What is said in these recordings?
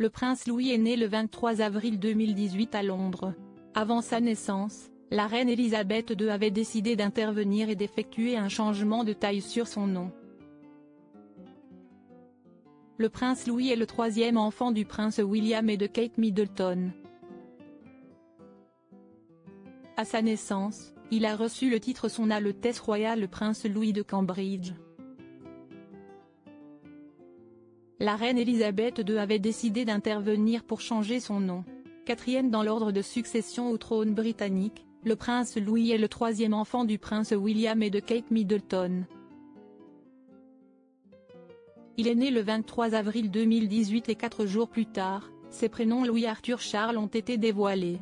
Le prince Louis est né le 23 avril 2018 à Londres. Avant sa naissance, la reine Elisabeth II avait décidé d'intervenir et d'effectuer un changement de taille sur son nom. Le prince Louis est le troisième enfant du prince William et de Kate Middleton. À sa naissance, il a reçu le titre Son Altesse royale le prince Louis de Cambridge. La reine Elisabeth II avait décidé d'intervenir pour changer son nom. Quatrième dans l'ordre de succession au trône britannique, le prince Louis est le troisième enfant du prince William et de Kate Middleton. Il est né le 23 avril 2018 et 4 jours plus tard, ses prénoms Louis Arthur Charles ont été dévoilés.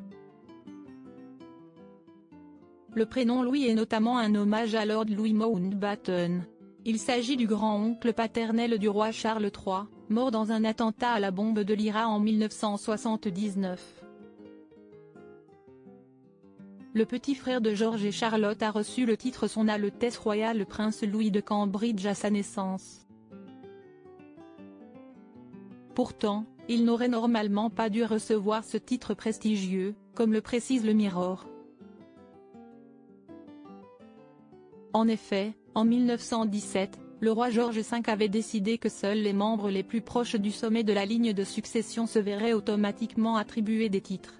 Le prénom Louis est notamment un hommage à Lord Louis Mountbatten. Il s'agit du grand-oncle paternel du roi Charles III, mort dans un attentat à la bombe de l'IRA en 1979. Le petit frère de George et Charlotte a reçu le titre Son Altesse royale le prince Louis de Cambridge à sa naissance. Pourtant, il n'aurait normalement pas dû recevoir ce titre prestigieux, comme le précise le Mirror. En effet, en 1917, le roi George V avait décidé que seuls les membres les plus proches du sommet de la ligne de succession se verraient automatiquement attribuer des titres.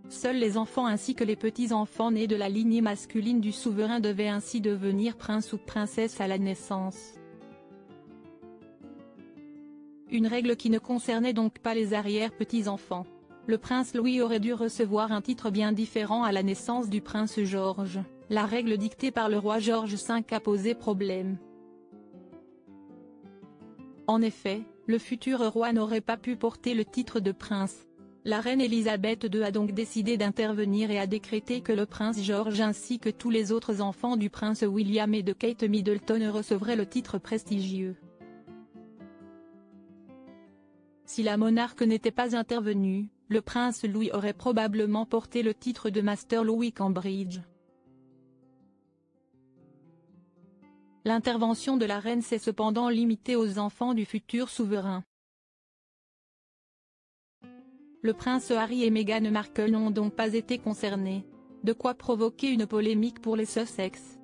Seuls les enfants ainsi que les petits-enfants nés de la lignée masculine du souverain devaient ainsi devenir prince ou princesse à la naissance. Une règle qui ne concernait donc pas les arrière-petits-enfants. Le prince Louis aurait dû recevoir un titre bien différent à la naissance du prince George. La règle dictée par le roi George V a posé problème. En effet, le futur roi n'aurait pas pu porter le titre de prince. La reine Elisabeth II a donc décidé d'intervenir et a décrété que le prince George ainsi que tous les autres enfants du prince William et de Kate Middleton recevraient le titre prestigieux. Si la monarque n'était pas intervenue, le prince Louis aurait probablement porté le titre de Master Louis Cambridge. L'intervention de la reine s'est cependant limitée aux enfants du futur souverain. Le prince Harry et Meghan Markle n'ont donc pas été concernés, de quoi provoquer une polémique pour les Sussex.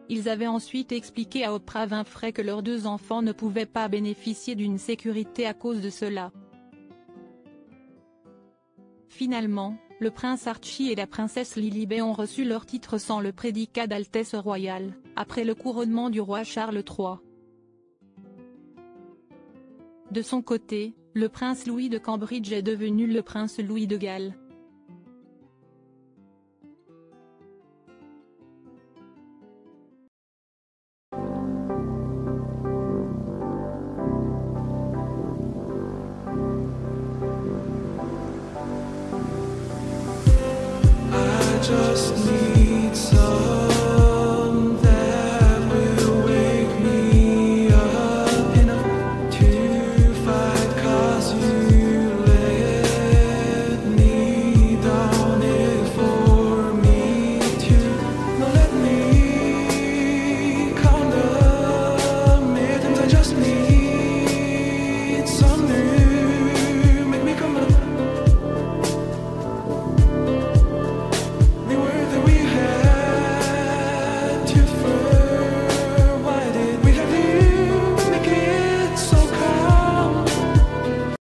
Ils avaient ensuite expliqué à Oprah Winfrey que leurs deux enfants ne pouvaient pas bénéficier d'une sécurité à cause de cela. Finalement, le prince Archie et la princesse Lilibet ont reçu leur titre sans le prédicat d'Altesse royale, après le couronnement du roi Charles III. De son côté, le prince Louis de Cambridge est devenu le prince Louis de Galles. Just need some that will wake me up enough to fight, 'cause you let me down it for me to not let me count the minutes. I just need some new, make me come up. We were that we had to